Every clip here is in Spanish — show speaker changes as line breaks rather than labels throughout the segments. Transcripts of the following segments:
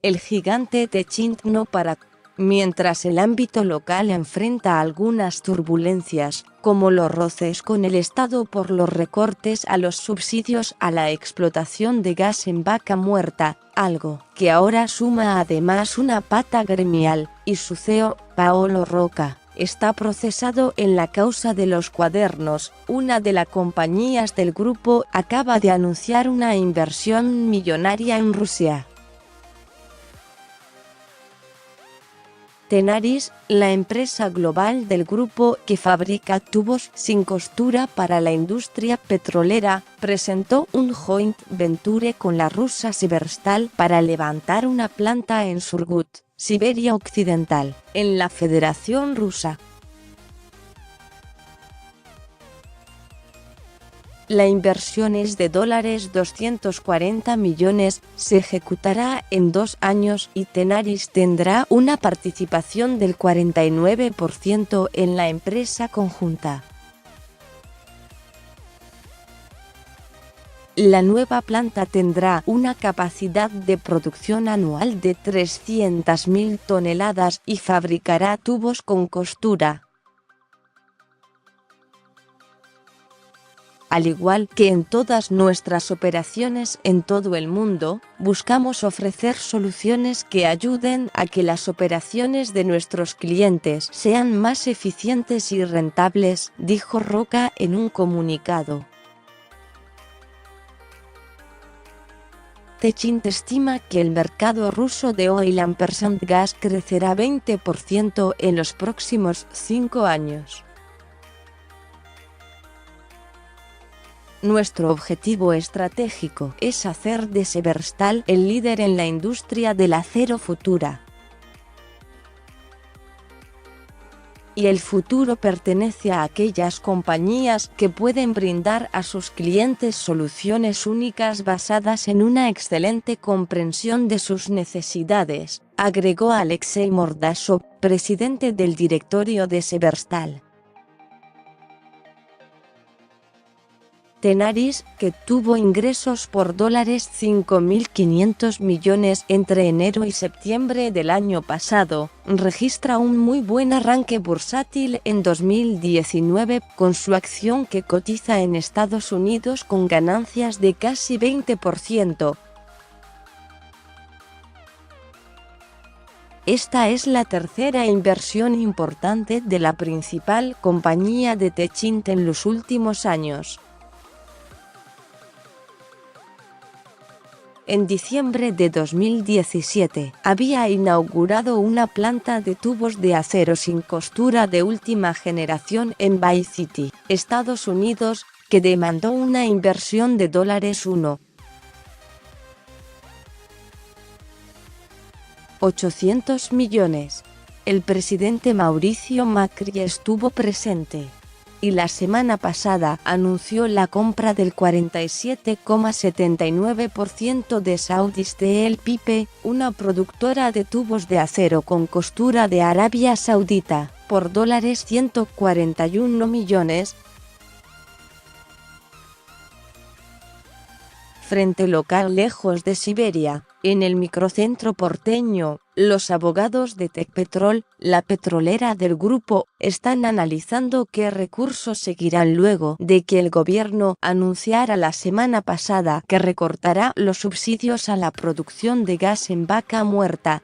el gigante Techint no para. Mientras el ámbito local enfrenta algunas turbulencias, como los roces con el Estado por los recortes a los subsidios a la explotación de gas en Vaca Muerta, algo que ahora suma además una pata gremial, y su CEO, Paolo Rocca, está procesado en la causa de los cuadernos. Una de las compañías del grupo acaba de anunciar una inversión millonaria en Rusia. Tenaris, la empresa global del grupo que fabrica tubos sin costura para la industria petrolera, presentó un joint venture con la rusa Severstal para levantar una planta en Surgut, Siberia Occidental, en la Federación Rusa. La inversión es de $240 millones, se ejecutará en 2 años y Tenaris tendrá una participación del 49% en la empresa conjunta. La nueva planta tendrá una capacidad de producción anual de 300.000 toneladas y fabricará tubos con costura. Al igual que en todas nuestras operaciones en todo el mundo, buscamos ofrecer soluciones que ayuden a que las operaciones de nuestros clientes sean más eficientes y rentables, dijo Rocca en un comunicado. Techint estima que el mercado ruso de oil and gas crecerá 20% en los próximos 5 años. Nuestro objetivo estratégico es hacer de Severstal el líder en la industria del acero futura. Y el futuro pertenece a aquellas compañías que pueden brindar a sus clientes soluciones únicas basadas en una excelente comprensión de sus necesidades, agregó Alexei Mordashov, presidente del directorio de Severstal. Tenaris, que tuvo ingresos por $5.500 millones entre enero y septiembre del año pasado, registra un muy buen arranque bursátil en 2019, con su acción que cotiza en Estados Unidos con ganancias de casi 20%. Esta es la tercera inversión importante de la principal compañía de Techint en los últimos años. En diciembre de 2017, había inaugurado una planta de tubos de acero sin costura de última generación en Bay City, Estados Unidos, que demandó una inversión de $800 millones. El presidente Mauricio Macri estuvo presente. Y la semana pasada anunció la compra del 47,79% de Saudi Steel Pipe, una productora de tubos de acero con costura de Arabia Saudita, por $141 millones. Frente local lejos de Siberia, en el microcentro porteño, los abogados de Tecpetrol, la petrolera del grupo, están analizando qué recursos seguirán luego de que el gobierno anunciara la semana pasada que recortará los subsidios a la producción de gas en Vaca Muerta.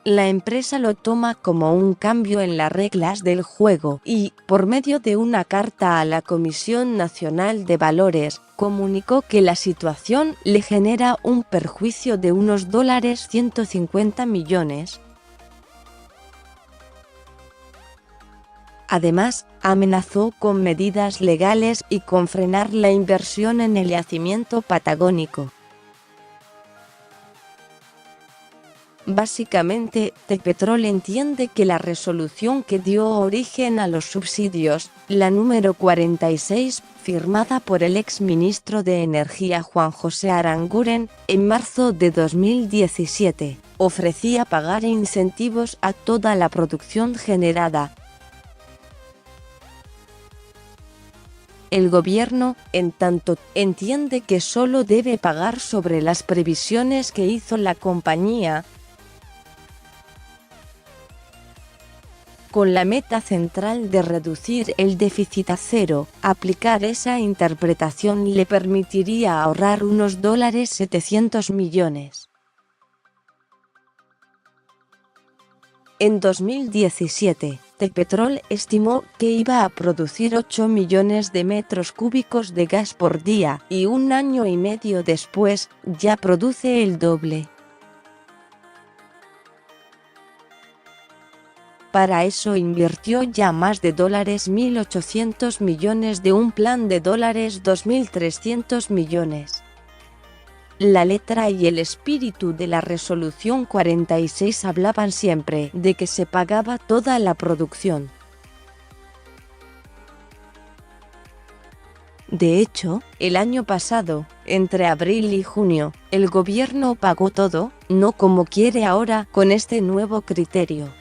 La empresa lo toma como un cambio en las reglas del juego y, por medio de una carta a la Comisión Nacional de Valores, comunicó que la situación le genera un perjuicio de unos $150 millones. Además, amenazó con medidas legales y con frenar la inversión en el yacimiento patagónico. Básicamente, Tecpetrol entiende que la resolución que dio origen a los subsidios, la número 46, firmada por el exministro de Energía Juan José Aranguren, en marzo de 2017, ofrecía pagar incentivos a toda la producción generada. El gobierno, en tanto, entiende que solo debe pagar sobre las previsiones que hizo la compañía, con la meta central de reducir el déficit a cero. Aplicar esa interpretación le permitiría ahorrar unos $700 millones. En 2017, Tecpetrol estimó que iba a producir 8 millones de metros cúbicos de gas por día, y un año y medio después, ya produce el doble. Para eso invirtió ya más de $1.800 millones de un plan de $2.300 millones. La letra y el espíritu de la Resolución 46 hablaban siempre de que se pagaba toda la producción. De hecho, el año pasado, entre abril y junio, el gobierno pagó todo, no como quiere ahora con este nuevo criterio.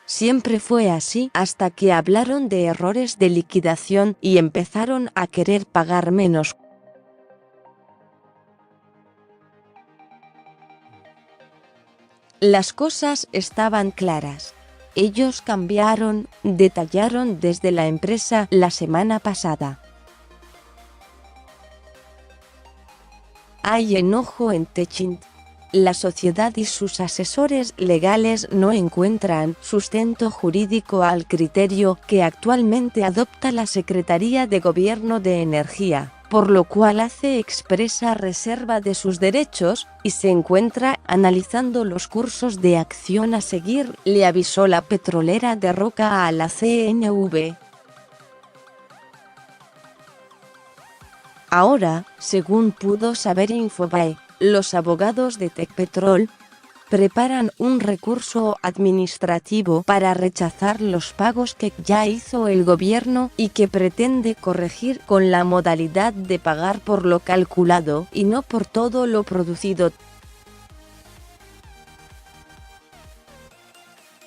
Siempre fue así hasta que hablaron de errores de liquidación y empezaron a querer pagar menos. Las cosas estaban claras. Ellos cambiaron, detallaron desde la empresa la semana pasada. Hay enojo en Techint. La sociedad y sus asesores legales no encuentran sustento jurídico al criterio que actualmente adopta la Secretaría de Gobierno de Energía, por lo cual hace expresa reserva de sus derechos, y se encuentra analizando los cursos de acción a seguir, le avisó la petrolera de Roca a la CNV. Ahora, según pudo saber Infobae, los abogados de Tecpetrol preparan un recurso administrativo para rechazar los pagos que ya hizo el gobierno y que pretende corregir con la modalidad de pagar por lo calculado y no por todo lo producido.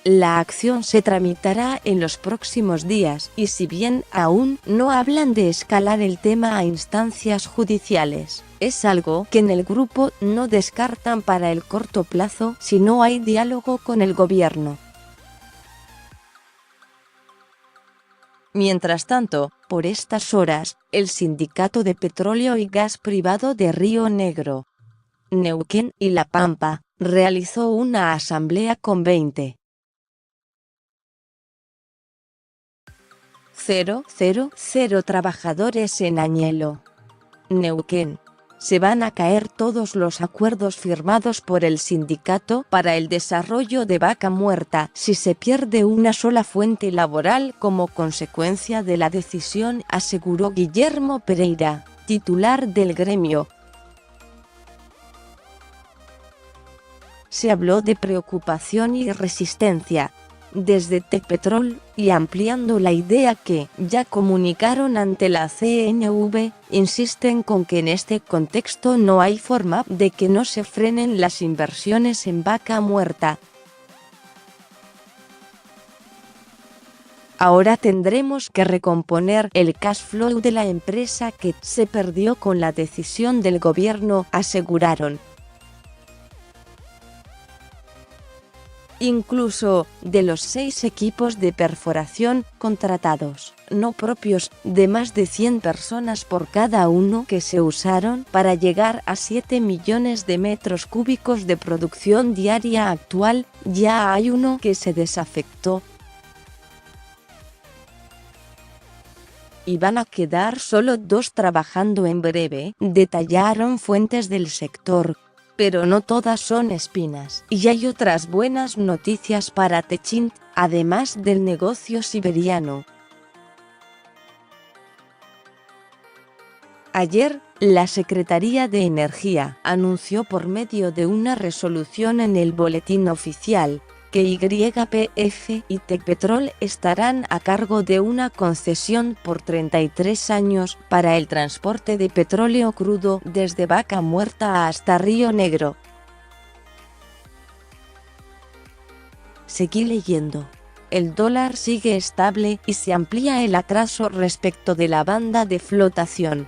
La acción se tramitará en los próximos días, y si bien aún no hablan de escalar el tema a instancias judiciales, es algo que en el grupo no descartan para el corto plazo si no hay diálogo con el gobierno. Mientras tanto, por estas horas, el Sindicato de Petróleo y Gas Privado de Río Negro, Neuquén y La Pampa realizó una asamblea con 20.000 trabajadores en Añelo, Neuquén. Se van a caer todos los acuerdos firmados por el sindicato para el desarrollo de Vaca Muerta si se pierde una sola fuente laboral como consecuencia de la decisión, aseguró Guillermo Pereira, titular del gremio. Se habló de preocupación y resistencia desde Tecpetrol, y ampliando la idea que ya comunicaron ante la CNV, insisten con que en este contexto no hay forma de que no se frenen las inversiones en Vaca Muerta. Ahora tendremos que recomponer el cash flow de la empresa que se perdió con la decisión del gobierno, aseguraron. Incluso, de los 6 equipos de perforación contratados, no propios, de más de 100 personas por cada uno que se usaron para llegar a 7 millones de metros cúbicos de producción diaria actual, ya hay uno que se desafectó. Y van a quedar solo 2 trabajando en breve, detallaron fuentes del sector. Pero no todas son espinas, y hay otras buenas noticias para Techint, además del negocio siberiano. Ayer, la Secretaría de Energía anunció por medio de una resolución en el Boletín Oficial que YPF y Tecpetrol estarán a cargo de una concesión por 33 años para el transporte de petróleo crudo desde Vaca Muerta hasta Río Negro. Seguí leyendo. el dólar sigue estable y se amplía el atraso respecto de la banda de flotación.